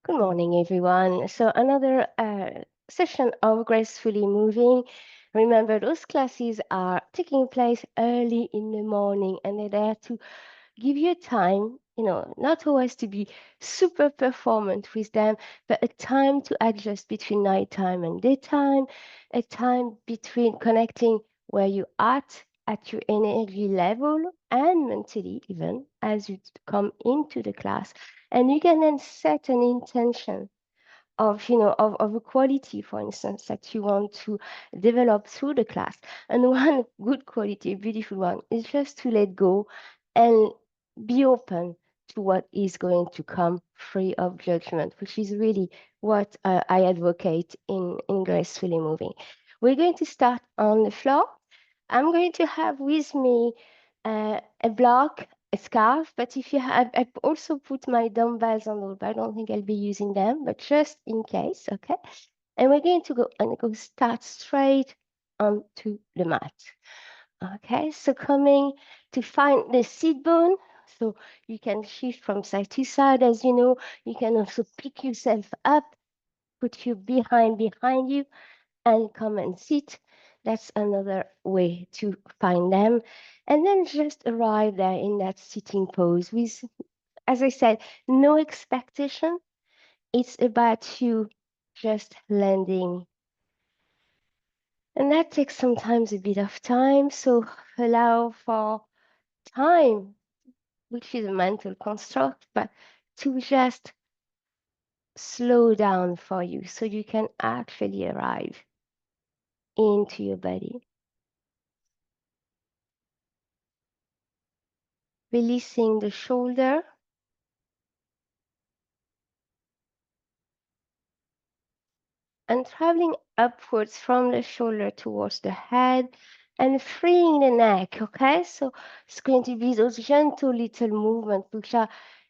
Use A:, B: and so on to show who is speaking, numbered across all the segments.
A: Good morning, everyone. So another session of Gracefully Moving. Remember, those classes are taking place early in the morning, and they're there to give you time, not always to be super performant with them, but a time to adjust between nighttime and daytime, a time between connecting where you at your energy level and mentally even as you come into the class. And you can then set an intention of a quality, for instance, that you want to develop through the class. And one good quality, a beautiful one, is just to let go and be open to what is going to come free of judgment, which is really what I advocate in Gracefully Moving. We're going to start on the floor. I'm going to have with me a block, a scarf, but if you have, I also put my dumbbells on the, but I don't think I'll be using them, but just in case, okay? And we're going to go start straight onto the mat. Okay, so coming to find the seat bone, so you can shift from side to side, as you know. You can also pick yourself up, put your behind you, and come and sit. That's another way to find them. And then just arrive there in that sitting pose with, as I said, no expectation. It's about you just landing. And that takes sometimes a bit of time. So allow for time, which is a mental construct, but to just slow down for you so you can actually arrive into your body. Releasing the shoulder and traveling upwards from the shoulder towards the head and freeing the neck, okay? So it's going to be those gentle little movements which are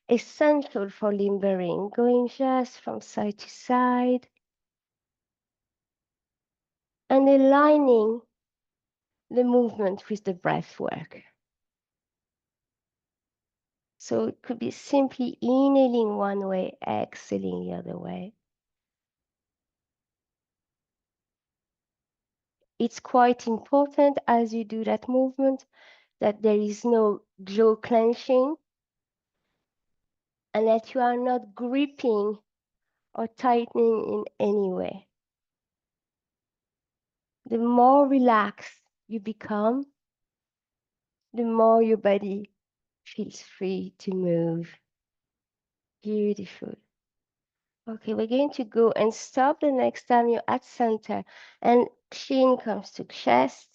A: essential for limbering, going just from side to side and aligning the movement with the breath work. So it could be simply inhaling one way, exhaling the other way. It's quite important as you do that movement that there is no jaw clenching and that you are not gripping or tightening in any way. The more relaxed you become, the more your body feels free to move. Beautiful. Okay, we're going to go and stop the next time you're at center and chin comes to chest.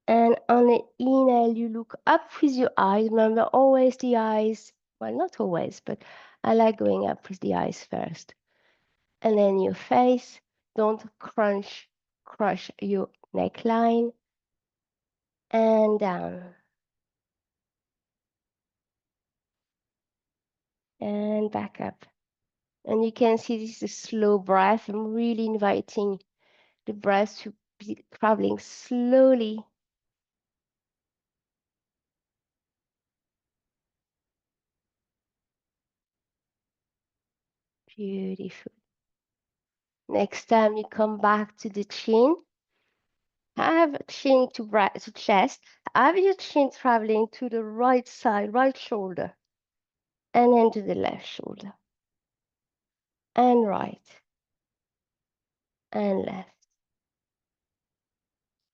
A: And on the inhale, you look up with your eyes. Remember, always the eyes, well, not always, but I like going up with the eyes first. And then your face, don't crush your neckline. And down. And back up. And you can see this is a slow breath. I'm really inviting the breath to be traveling slowly. Beautiful. Next time you come back to the chin, have chin to chest. Have your chin traveling to the right side, right shoulder, and then to the left shoulder, and right, and left,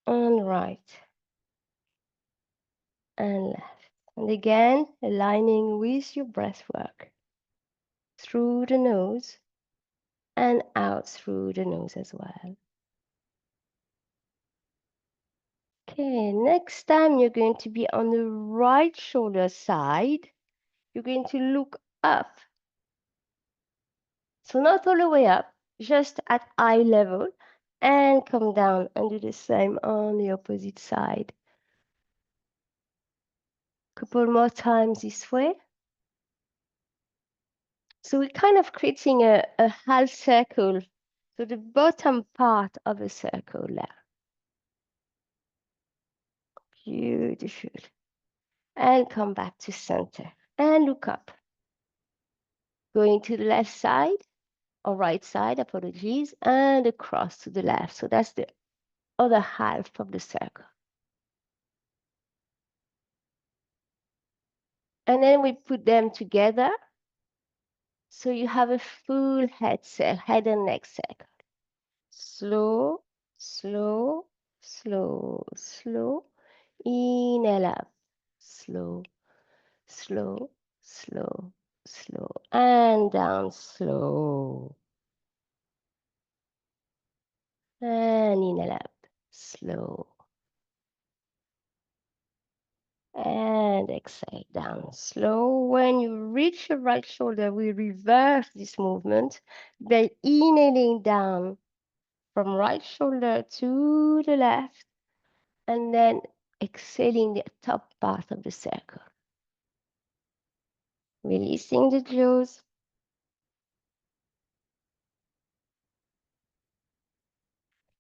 A: and right, and left. And again, aligning with your breath work through the nose and out through the nose as well. Okay, next time you're going to be on the right shoulder side. You're going to look up. So not all the way up, just at eye level, and come down and do the same on the opposite side. Couple more times this way. So we're kind of creating a half circle, so the bottom part of a circle there. Beautiful. And come back to center and look up. going to the left side or right side, apologies, and across to the left. So that's the other half of the circle. And then we put them together. So you have a full head and neck circle. Slow, slow, slow, slow. Inhale up. Slow, slow, slow, slow. And down slow. And inhale up. Slow. And exhale down slow. When you reach your right shoulder, we reverse this movement by inhaling down from right shoulder to the left, and then exhaling the top part of the circle. Releasing the jaws.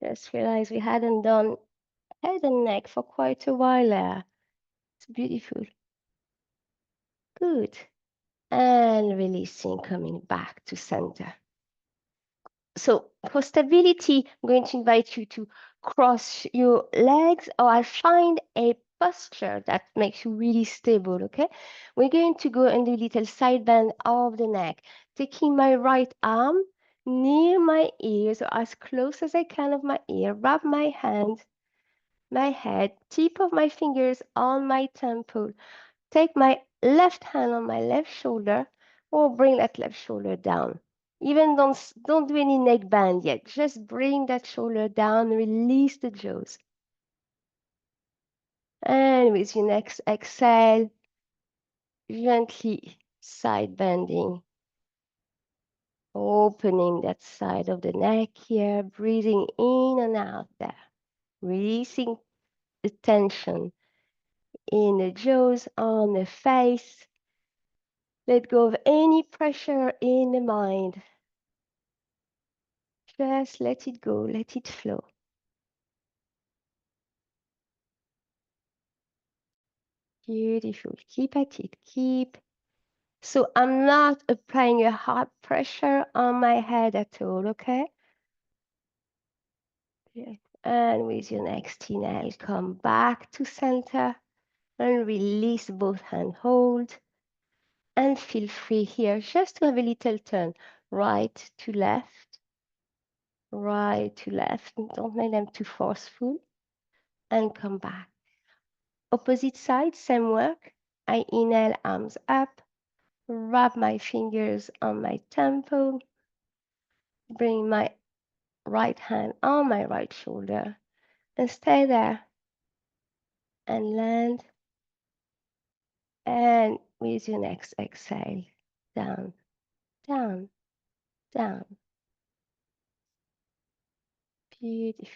A: Just realize we hadn't done head and neck for quite a while there. It's beautiful. Good. And releasing, coming back to center. So for stability, I'm going to invite you to cross your legs, or I find a posture that makes you really stable, okay? We're going to go and do a little side bend of the neck, taking my right arm near my ear, so as close as I can of my ear, wrap my hand, my head, tip of my fingers on my temple, take my left hand on my left shoulder, or bring that left shoulder down. Even don't do any neck bend yet. Just bring that shoulder down, release the jaws. And with your next exhale, gently side bending, opening that side of the neck here, breathing in and out there, releasing the tension in the jaws, on the face. Let go of any pressure in the mind. Just let it go, let it flow. Beautiful. Keep at it. Keep. So I'm not applying a hard pressure on my head at all, okay? Yeah. And with your next inhale, come back to center and release both hand hold. And feel free here just to have a little turn. Right to left, right to left. Don't make them too forceful. And come back. Opposite side, same work. I inhale, arms up. Wrap my fingers on my temple. Bring my right hand on my right shoulder and stay there and land. And with your next exhale, down, down, down. Beautiful.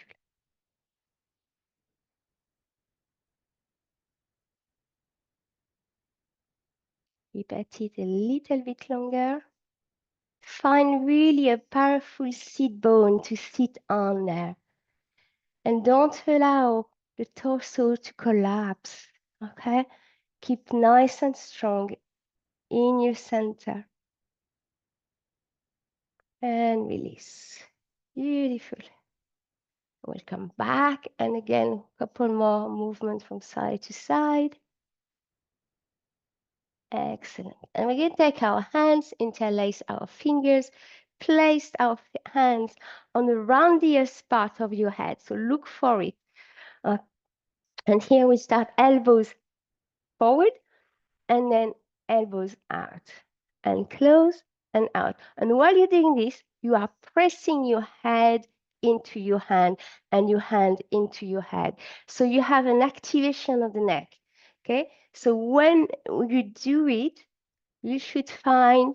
A: Keep at it a little bit longer. Find really a powerful sit bone to sit on there. And don't allow the torso to collapse, okay? Keep nice and strong in your center. And release. Beautiful. We'll come back, and again, a couple more movements from side to side. Excellent. And we're going to take our hands, interlace our fingers, place our hands on the roundiest part of your head. So look for it. And here we start elbows forward, and then elbows out, and close and out. And while you're doing this, you are pressing your head into your hand and your hand into your head. So you have an activation of the neck, okay? So when you do it, you should find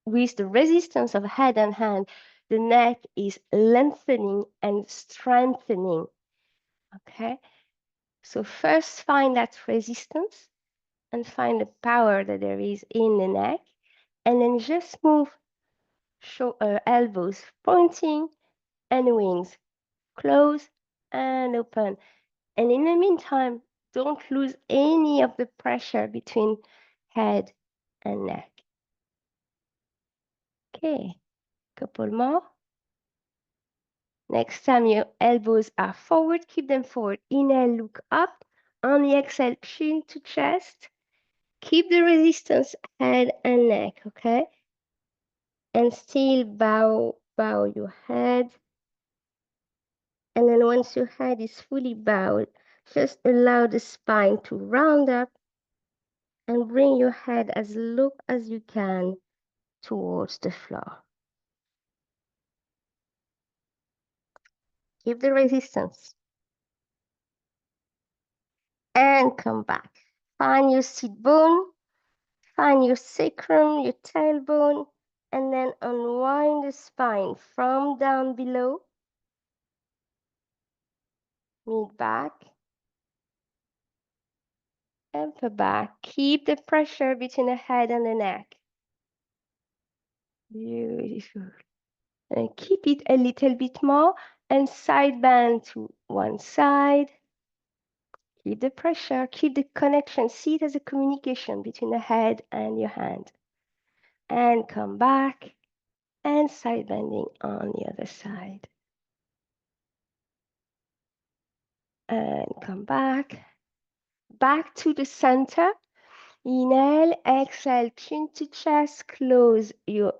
A: with the resistance of head and hand, the neck is lengthening and strengthening, okay? So first find that resistance and find the power that there is in the neck, and then just move elbows pointing and wings close and open. And in the meantime, don't lose any of the pressure between head and neck. Okay, couple more. Next time your elbows are forward, keep them forward. Inhale, look up. On the exhale, chin to chest. Keep the resistance, head and neck, okay? And still bow your head. And then once your head is fully bowed, just allow the spine to round up and bring your head as low as you can towards the floor. Keep the resistance. And come back. Find your seat bone, find your sacrum, your tailbone, and then unwind the spine from down below, mid back, upper back. Keep the pressure between the head and the neck. Beautiful. And keep it a little bit more and side bend to one side. Keep the pressure, keep the connection. See it as a communication between the head and your hand. And come back and side bending on the other side. And come back. Back to the center. Inhale, exhale, chin to chest, close your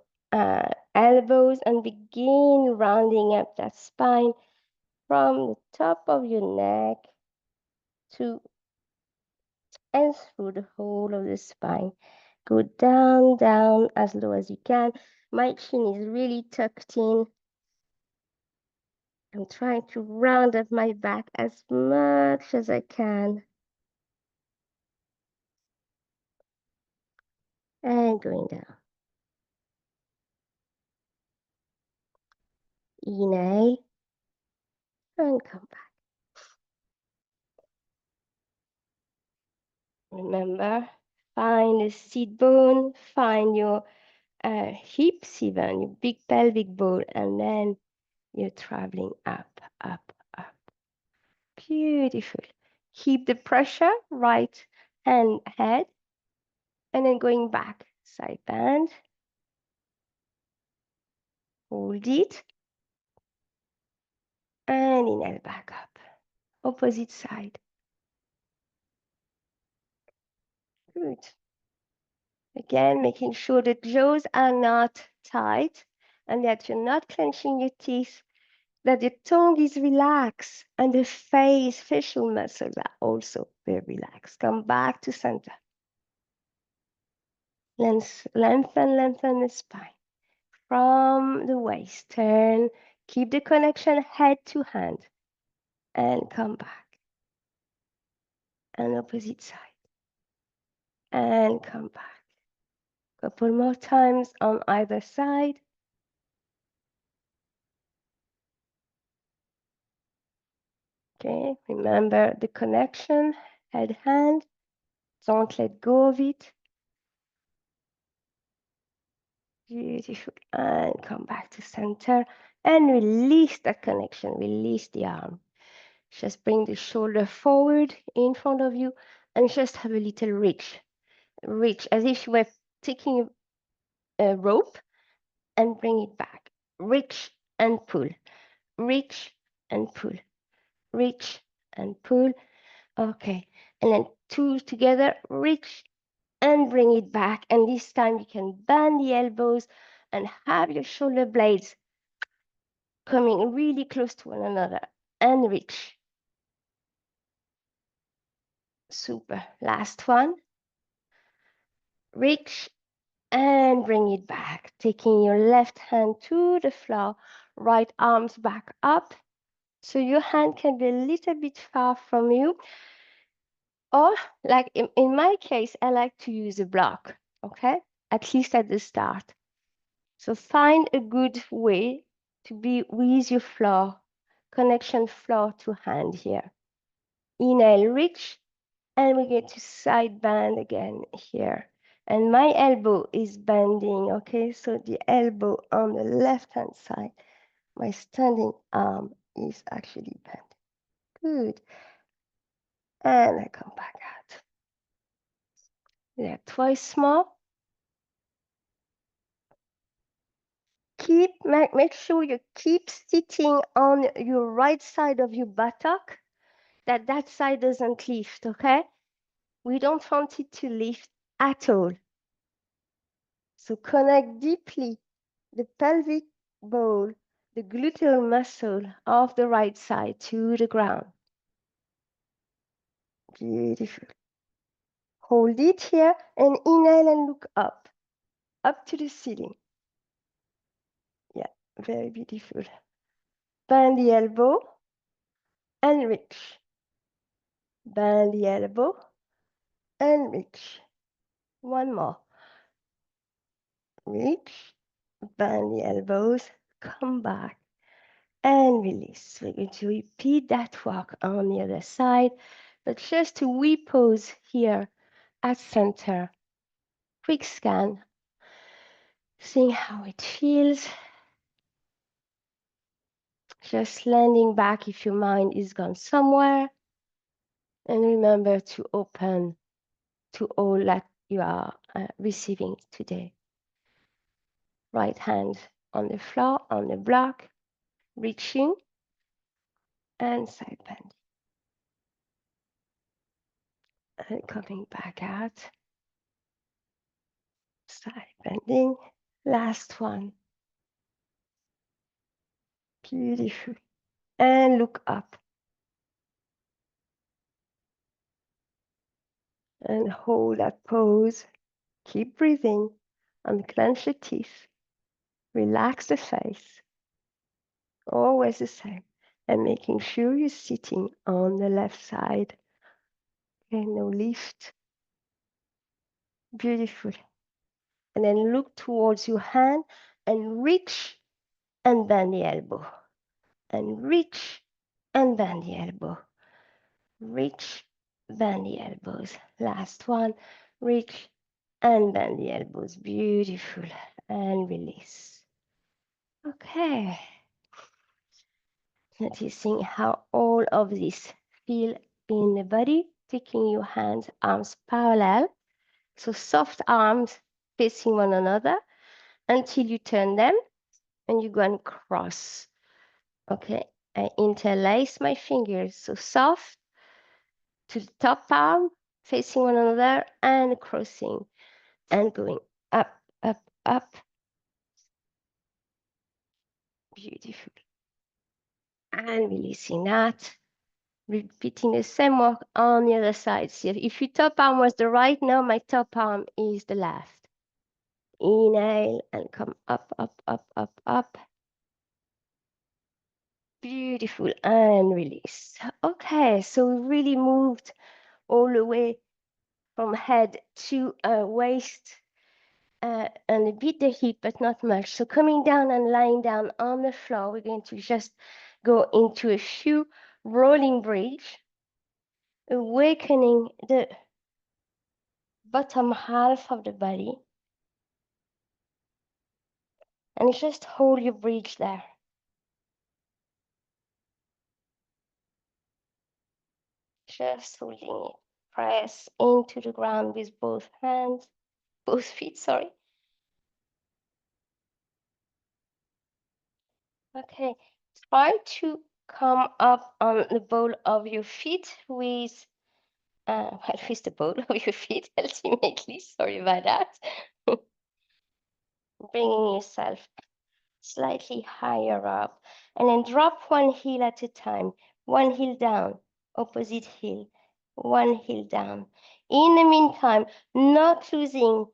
A: elbows and begin rounding up that spine from the top of your neck to and through the whole of the spine. Go down, down as low as you can. My chin is really tucked in. I'm trying to round up my back as much as I can. And going down. Inhale and come back. Remember, find the seat bone, find your hips even, your big pelvic bone, and then you're traveling up, up, up. Beautiful. Keep the pressure, right hand, head, and then going back, side bend. Hold it. And inhale back up. Opposite side. Good. Again, making sure the jaws are not tight and that you're not clenching your teeth, that the tongue is relaxed and the facial muscles are also very relaxed. Come back to center. Lengthen the spine from the waist. Turn, keep the connection head to hand and come back. And opposite side. And come back. Couple more times on either side. Okay, remember the connection, head, hand. Don't let go of it. Beautiful. And come back to center and release that connection. Release the arm. Just bring the shoulder forward in front of you and just have a little reach. Reach as if you were taking a rope and bring it back. Reach and pull. Reach and pull. Reach and pull. Okay. And then two together. Reach and bring it back. And this time you can bend the elbows and have your shoulder blades coming really close to one another and reach. Super. Last one. Reach and bring it back. Taking your left hand to the floor, right arms back up. So your hand can be a little bit far from you. Or like in my case, I like to use a block, okay? At least at the start. So find a good way to be with your floor, connection floor to hand here. Inhale, reach, and we get to side bend again here. And my elbow is bending, okay? So the elbow on the left-hand side, my standing arm is actually bent. Good. And I come back out. Yeah, twice more. make sure you keep sitting on your right side of your buttock, that side doesn't lift, okay? We don't want it to lift at all. So connect deeply the pelvic bone, the gluteal muscle of the right side to the ground. Beautiful. Hold it here and inhale and look up to the ceiling. Yeah, very beautiful. Bend the elbow and reach. Bend the elbow and reach. One more. Reach, bend the elbows, come back and release. We're going to repeat that walk on the other side, but just to repose here at center. Quick scan, seeing how it feels. Just landing back if your mind is gone somewhere. And remember to open to all that you are receiving today. Right hand on the floor, on the block, reaching and side bending. And coming back out. Side bending. Last one. Beautiful. And look up. And hold that pose. Keep breathing. Unclench the teeth. Relax the face. Always the same. And making sure you're sitting on the left side. Okay, no lift. Beautiful. And then look towards your hand and reach and bend the elbow. And reach and bend the elbow. Reach, bend the elbows. Last one. Reach and bend the elbows. Beautiful. And release. Okay. Noticing how all of this feel in the body. Taking your hands, arms parallel. So soft arms facing one another until you turn them and you go and cross. Okay. I interlace my fingers. So soft to the top arm, facing one another and crossing and going up, up, up. Beautiful. And releasing that. Repeating the same work on the other side. So if your top arm was the right, now my top arm is the left. Inhale and come up, up, up, up, up. Beautiful. And release. Okay, so we really moved all the way from head to waist and a bit the hip, but not much. So coming down and lying down on the floor, we're going to just go into a few rolling bridge, awakening the bottom half of the body. And just hold your bridge there. Just holding it. Press into the ground with both hands, both feet, sorry. Okay, try to come up on the ball of your feet with, with the ball of your feet, ultimately. Sorry about that. Bringing yourself slightly higher up. And then drop one heel at a time. One heel down, opposite heel. One heel down. In the meantime, not losing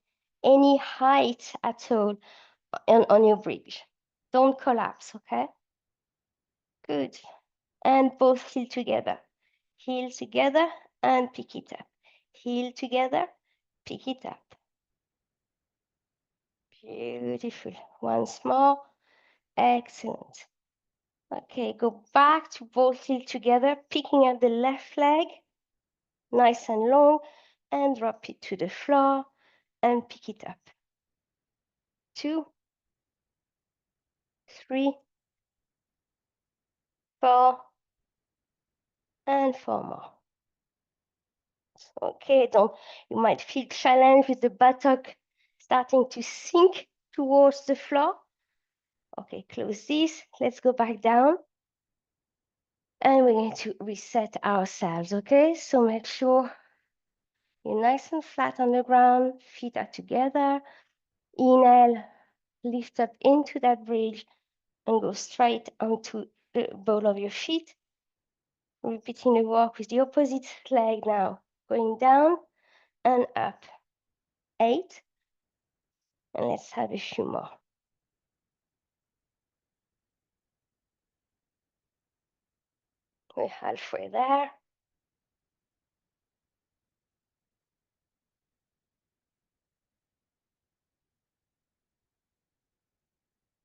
A: any height at all on your bridge. Don't collapse, okay? Good. And both heel together. Heel together and pick it up. Heel together, pick it up. Beautiful. Once more. Excellent. Okay, go back to both heels together, picking up the left leg, nice and long, and drop it to the floor and pick it up. 2, 3, 4, and 4 more. Okay, you might feel challenged with the buttock starting to sink towards the floor. Okay, close this. Let's go back down. And we're going to reset ourselves, okay? So make sure you're nice and flat on the ground, feet are together. Inhale, lift up into that bridge and go straight onto the ball of your feet. Repeating the walk with the opposite leg now. Going down and up. 8. And let's have a few more. We're halfway there.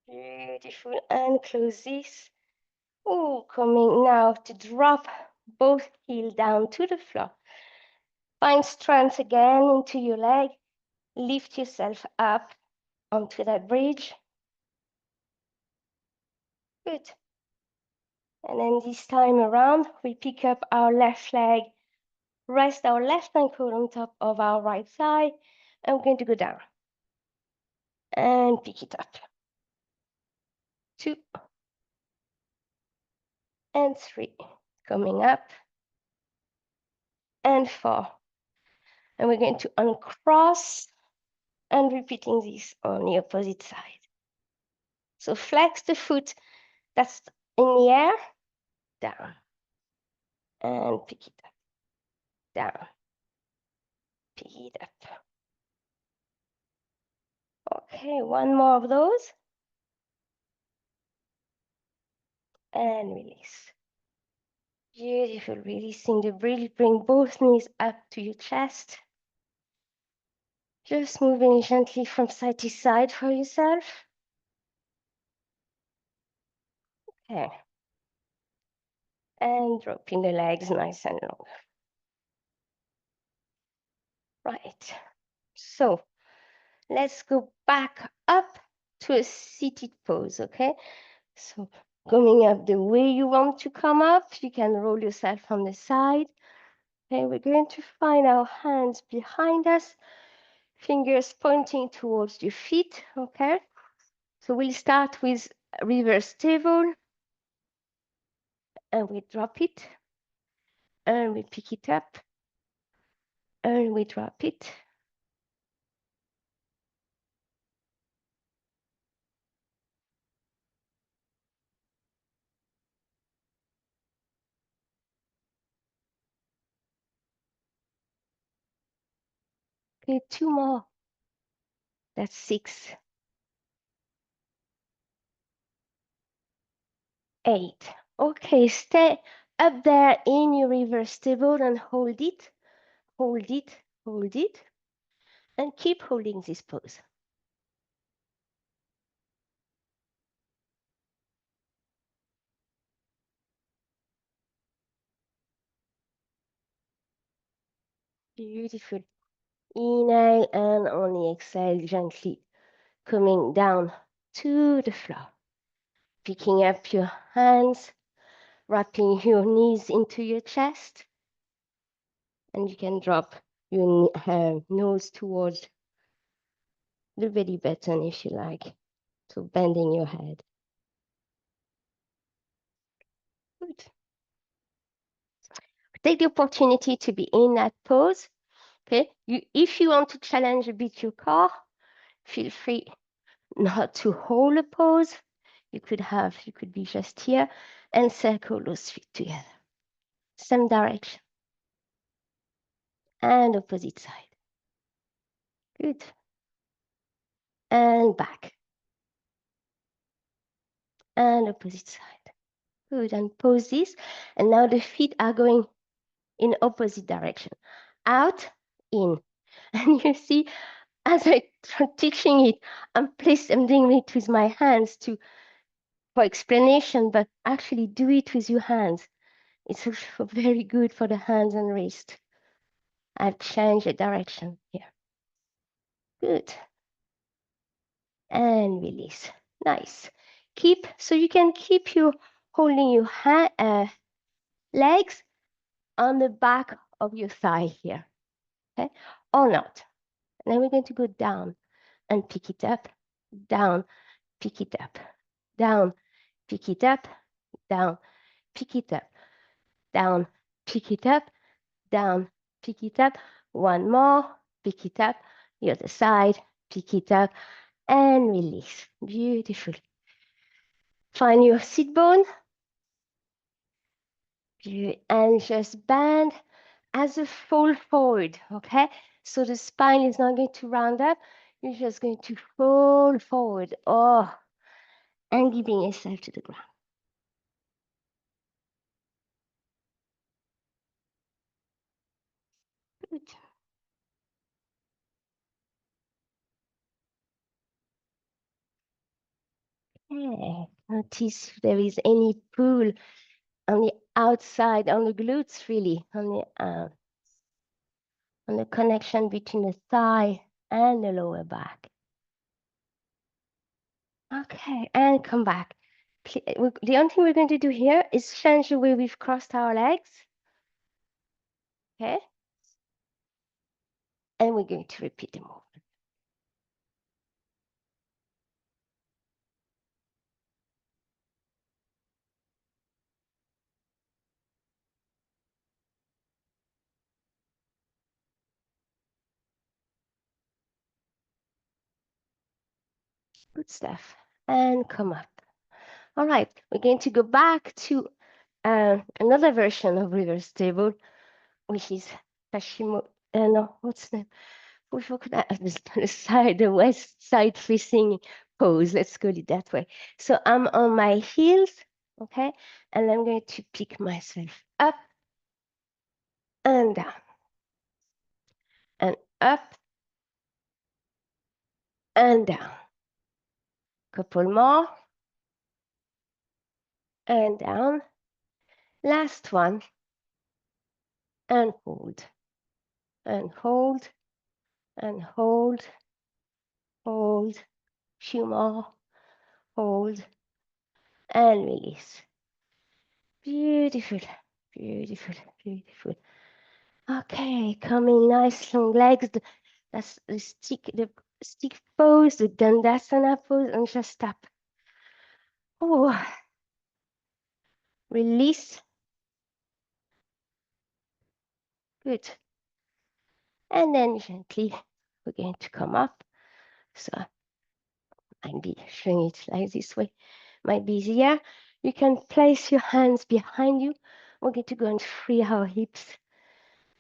A: Beautiful. And close this. Oh, coming now to drop both heels down to the floor. Find strength again into your leg. Lift yourself up onto that bridge. Good. And then this time around, we pick up our left leg, rest our left ankle on top of our right thigh, and we're going to go down. And pick it up. 2 and 3. Coming up. And 4. And we're going to uncross and repeating this on the opposite side. So flex the foot that's in the air, down, and pick it up, down, pick it up. Okay, one more of those, and release. Beautiful, releasing the bridge, bring both knees up to your chest. Just moving gently from side to side for yourself. Okay. And dropping the legs nice and long. Right. So let's go back up to a seated pose, okay? So coming up the way you want to come up, you can roll yourself on the side. Okay, we're going to find our hands behind us, fingers pointing towards your feet, okay? So we'll start with reverse table, and we drop it, and we pick it up, and we drop it. Okay, 2 more. That's 6. 8. Okay, stay up there in your reverse table and hold it, hold it, hold it, and keep holding this pose. Beautiful. Inhale and only exhale gently, coming down to the floor. Picking up your hands, wrapping your knees into your chest, and you can drop your nose towards the belly button if you like. So bending your head. Good. Take the opportunity to be in that pose. Okay, if you want to challenge a bit your core, feel free not to hold a pose. You could be just here and circle those feet together. Same direction. And opposite side. Good. And back. And opposite side. Good. And pose this. And now the feet are going in opposite direction. Out, in. And you see, as I'm teaching it, I'm doing it with my hands for explanation, but actually do it with your hands. It's also very good for the hands and wrist. I've changed the direction here. Good. And release. Nice. So you can keep holding your legs on the back of your thigh here, okay? Or not. And then we're going to go down and pick it up, down, pick it up. down, pick it up, down, pick it up, down, pick it up, down, pick it up. One more, pick it up, the other side, pick it up, and release. Beautiful. Find your sit bone, and just bend as a fold forward, okay? So the spine is not going to round up, you're just going to fold forward. Oh, and giving yourself to the ground. Good. Yeah. Notice if there is any pull on the outside, on the glutes, really, on the connection between the thigh and the lower back. Okay, and come back. The only thing we're going to do here is change the way we've crossed our legs. Okay? And we're going to repeat the movement. Good stuff. And come up. All right, we're going to go back to another version of reverse table, which is no, what's the we forgot the side, the west side facing pose. Let's call it that way. So I'm on my heels, okay, and I'm going to pick myself up and down, and up and down. Couple more, and down. Last one, and hold, and hold, and hold, hold. Few more, hold, and release. Beautiful, beautiful, beautiful. Okay, coming nice long legs. That's the stick pose, the Dandasana pose, and just stop. Oh, release. Good. And then gently, we're going to come up. So I'll be showing it like this way. Might be easier. You can place your hands behind you. We're going to go and free our hips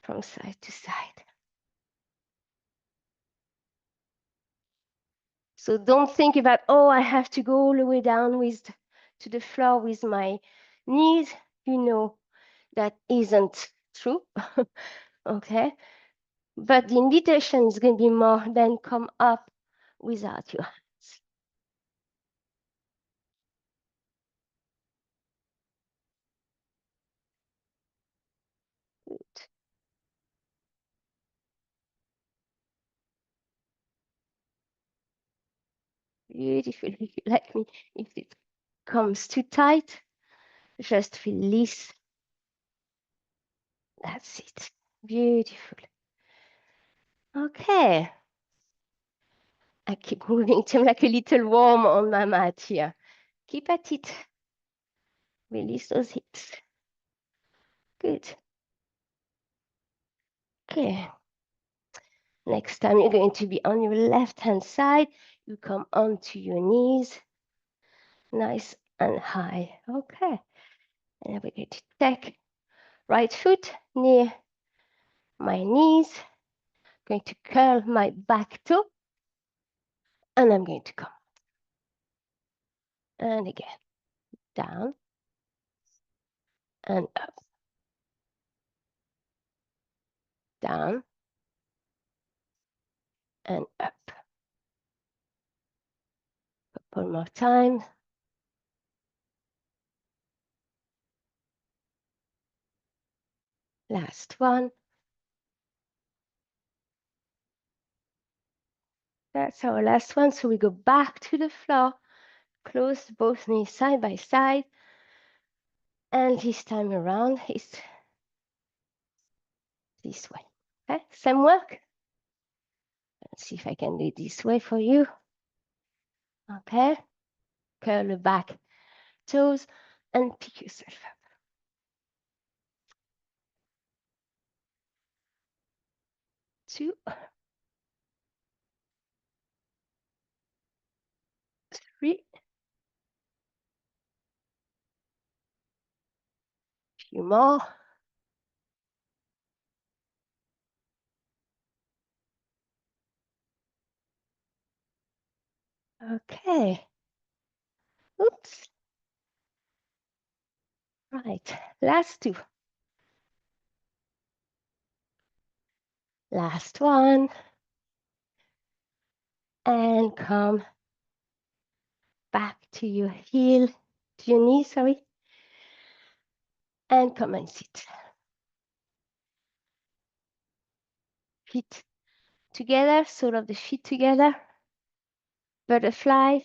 A: from side to side. So don't think about, oh, I have to go all the way down to the floor with my knees. You know that isn't true. Okay. But the invitation is going to be more than come up without your hands. Good. Beautiful. If you like me, if it comes too tight, just release. That's it. Beautiful. Okay. I keep moving to like a little worm on my mat here. Keep at it. Release those hips. Good. Okay. Next time you're going to be on your left-hand side. You come onto your knees. Nice and high. Okay. And we're going to take right foot near my knees. Going to curl my back toe. And I'm going to come. And again. Down and up. Down and up. Couple more times. Last one. That's our last one. So we go back to the floor. Close both knees side by side. And this time around is this way. Okay, same work. Let's see if I can do it this way for you. Okay. Curl the back toes and pick yourself up. 2, 3, few more. Okay. Oops. Right. Last 2. Last one. And come back to your heel, to your knee, sorry. And come and sit. Feet together, sole of the feet together. Butterfly.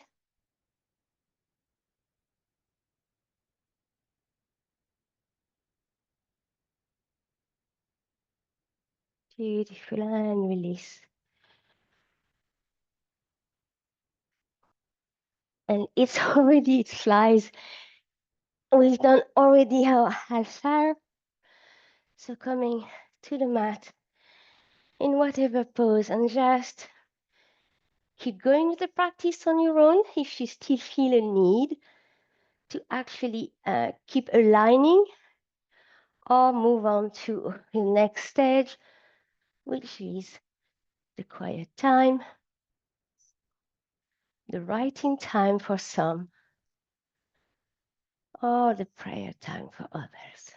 A: Beautiful, and release. And it's already, it flies. We've done already our half hour. So coming to the mat in whatever pose, and just keep going with the practice on your own if you still feel a need to actually keep aligning, or move on to the next stage, which is the quiet time, the writing time for some, or the prayer time for others.